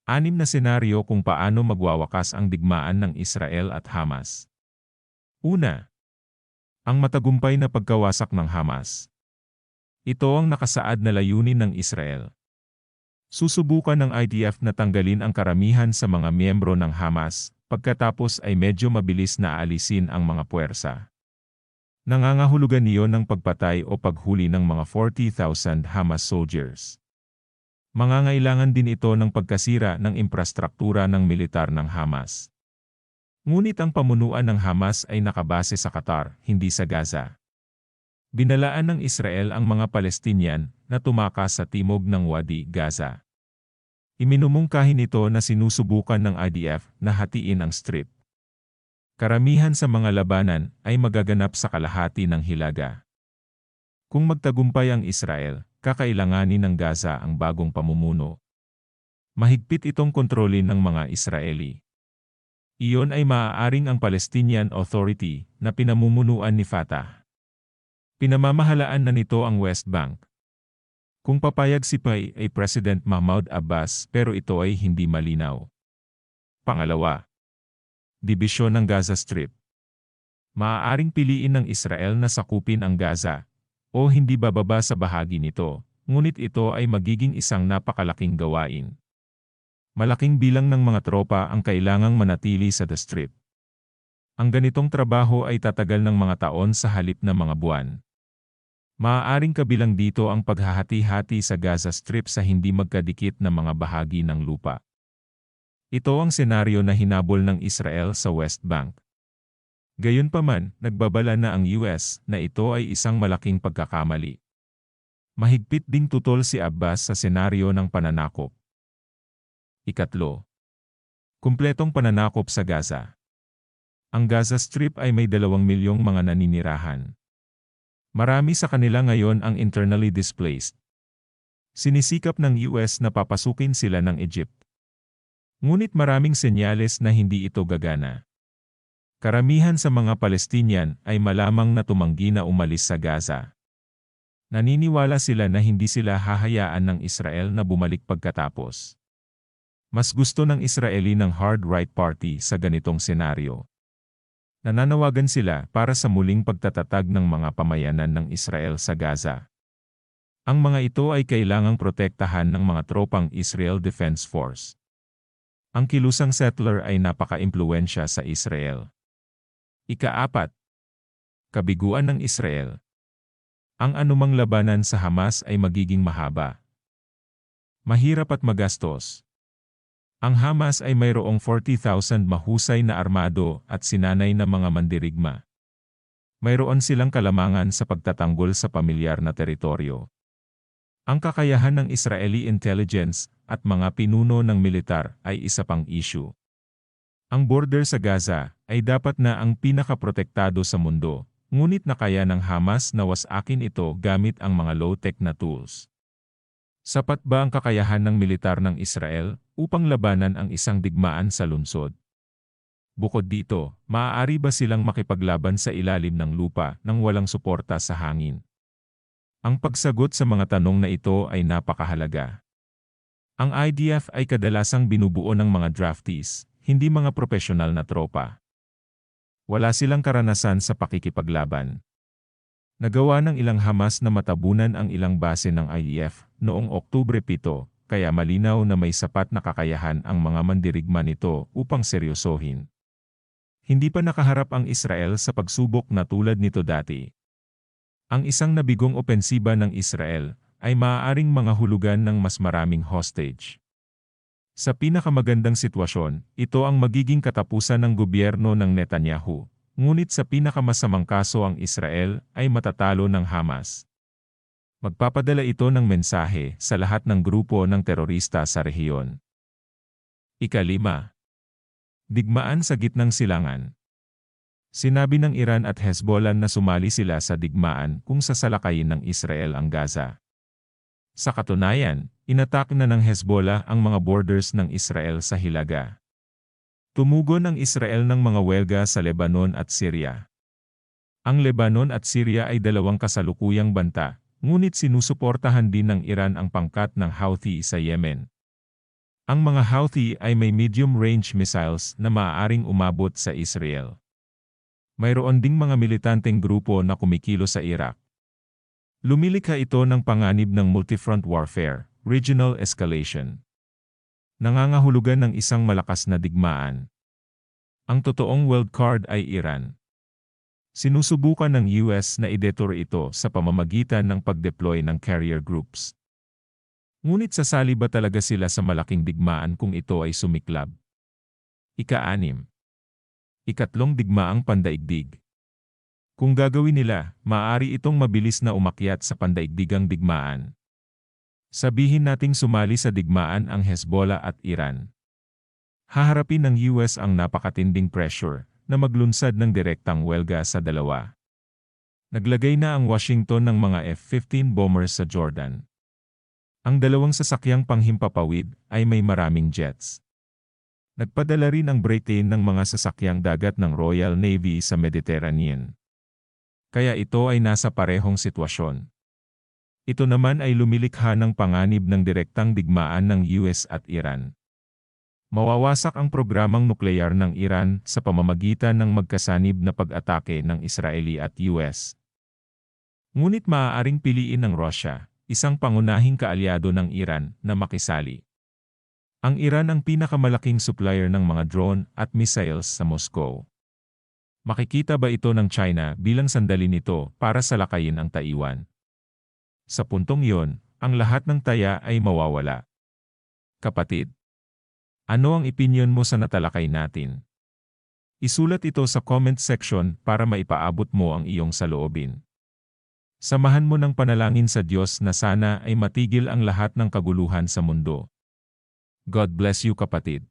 Anim na senaryo kung paano magwawakas ang digmaan ng Israel at Hamas. Una, ang matagumpay na pagkawasak ng Hamas. Ito ang nakasaad na layunin ng Israel. Susubukan ng IDF na tanggalin ang karamihan sa mga miyembro ng Hamas, pagkatapos ay medyo mabilis na aalisin ang mga puwersa. Nangangahulugan niyon ng pagpatay o paghuli ng mga 40,000 Hamas soldiers. Mangangailangan din ito ng pagkasira ng infrastruktura ng militar ng Hamas. Ngunit ang pamunuan ng Hamas ay nakabase sa Qatar, hindi sa Gaza. Binalaan ng Israel ang mga Palestinian na tumakas sa timog ng Wadi, Gaza. Iminumungkahi nito na sinusubukan ng IDF na hatiin ang Strip. Karamihan sa mga labanan ay magaganap sa kalahati ng hilaga. Kung magtagumpay ang Israel, kakailanganin ng Gaza ang bagong pamumuno. Mahigpit itong kontrolin ng mga Israeli. Iyon ay maaaring ang Palestinian Authority na pinamumunuan ni Fatah. Pinamamahalaan na nito ang West Bank. Kung papayag si PAI ay President Mahmoud Abbas pero ito ay hindi malinaw. Pangalawa, dibisyon ng Gaza Strip. Maaaring piliin ng Israel na sakupin ang Gaza o hindi bababa sa bahagi nito, ngunit ito ay magiging isang napakalaking gawain. Malaking bilang ng mga tropa ang kailangang manatili sa The Strip. Ang ganitong trabaho ay tatagal ng mga taon sa halip na mga buwan. Maaaring kabilang dito ang paghahati-hati sa Gaza Strip sa hindi magkadikit na mga bahagi ng lupa. Ito ang senaryo na hinabol ng Israel sa West Bank. Gayunpaman, nagbabala na ang US na ito ay isang malaking pagkakamali. Mahigpit ding tutol si Abbas sa senaryo ng pananakop. Ikatlo, kumpletong pananakop sa Gaza. Ang Gaza Strip ay may 2 milyong mga naninirahan. Marami sa kanila ngayon ang internally displaced. Sinisikap ng US na papasukin sila ng Egypt. Ngunit maraming senyales na hindi ito gagana. Karamihan sa mga Palestinian ay malamang na tumanggi na umalis sa Gaza. Naniniwala sila na hindi sila hahayaan ng Israel na bumalik pagkatapos. Mas gusto ng Israeli ng Hard Right Party sa ganitong senaryo. Nananawagan sila para sa muling pagtatatag ng mga pamayanan ng Israel sa Gaza. Ang mga ito ay kailangang protektahan ng mga tropang Israel Defense Force. Ang kilusang settler ay napaka-impluwensya sa Israel. Ika-4, kabiguan ng Israel. Ang anumang labanan sa Hamas ay magiging mahaba, mahirap at magastos. Ang Hamas ay mayroong 40,000 mahusay na armado at sinanay na mga mandirigma. Mayroon silang kalamangan sa pagtatanggol sa pamilyar na teritoryo. Ang kakayahan ng Israeli intelligence at mga pinuno ng militar ay isa pang issue. Ang border sa Gaza ay dapat na ang pinakaprotektado sa mundo, ngunit nakaya ng Hamas na wasakin ito gamit ang mga low-tech na tools. Sapat ba ang kakayahan ng militar ng Israel upang labanan ang isang digmaan sa lungsod? Bukod dito, maaari ba silang makipaglaban sa ilalim ng lupa nang walang suporta sa hangin? Ang pagsagot sa mga tanong na ito ay napakahalaga. Ang IDF ay kadalasang binubuo ng mga draftees, hindi mga profesional na tropa. Wala silang karanasan sa pakikipaglaban. Nagawa ng ilang Hamas na matabunan ang ilang base ng IDF noong Oktubre 7, kaya malinaw na may sapat na kakayahan ang mga mandirigma nito upang seryosohin. Hindi pa nakaharap ang Israel sa pagsubok na tulad nito dati. Ang isang nabigong opensiba ng Israel ay maaaring mangahulugan ng mas maraming hostage. Sa pinakamagandang sitwasyon, ito ang magiging katapusan ng gobyerno ng Netanyahu. Ngunit sa pinakamasamang kaso ang Israel ay matatalo ng Hamas. Magpapadala ito ng mensahe sa lahat ng grupo ng terorista sa rehiyon. Ika-5, digmaan sa gitnang silangan. Sinabi ng Iran at Hezbollah na sumali sila sa digmaan kung sasalakayin ng Israel ang Gaza. Sa katunayan, inatak na ng Hezbollah ang mga borders ng Israel sa hilaga. Tumugon ang Israel ng mga welga sa Lebanon at Syria. Ang Lebanon at Syria ay dalawang kasalukuyang banta, ngunit sinusuportahan din ng Iran ang pangkat ng Houthi sa Yemen. Ang mga Houthi ay may medium-range missiles na maaaring umabot sa Israel. Mayroon ding mga militanteng grupo na kumikilos sa Iraq. Lumilikha ito ng panganib ng multifront warfare, regional escalation. Nangangahulugan ng isang malakas na digmaan. Ang totoong wildcard ay Iran. Sinusubukan ng US na idetour ito sa pamamagitan ng pag-deploy ng carrier groups. Ngunit sasali ba talaga sila sa malaking digmaan kung ito ay sumiklab? Ika-6. Ikatlong digmaang pandaigdig. Kung gagawin nila, maaari itong mabilis na umakyat sa pandaigdigang digmaan. Sabihin nating sumali sa digmaan ang Hezbollah at Iran. Haharapin ng US ang napakatinding pressure na maglunsad ng direktang welga sa dalawa. Naglagay na ang Washington ng mga F-15 bombers sa Jordan. Ang dalawang sasakyang panghimpapawid ay may maraming jets. Nagpadala rin ang Britain ng mga sasakyang dagat ng Royal Navy sa Mediterranean. Kaya ito ay nasa parehong sitwasyon. Ito naman ay lumilikha ng panganib ng direktang digmaan ng US at Iran. Mawawasak ang programang nuklear ng Iran sa pamamagitan ng magkasanib na pag-atake ng Israeli at US. Ngunit maaaring piliin ng Russia, isang pangunahing kaalyado ng Iran, na makisali. Ang Iran ang pinakamalaking supplier ng mga drone at missiles sa Moscow. Makikita ba ito ng China bilang sandali nito para salakayin ang Taiwan? Sa puntong iyon, ang lahat ng taya ay mawawala. Kapatid, ano ang opinyon mo sa natalakay natin? Isulat ito sa comment section para maipaabot mo ang iyong saloobin. Samahan mo ng panalangin sa Diyos na sana ay matigil ang lahat ng kaguluhan sa mundo. God bless you, kapatid.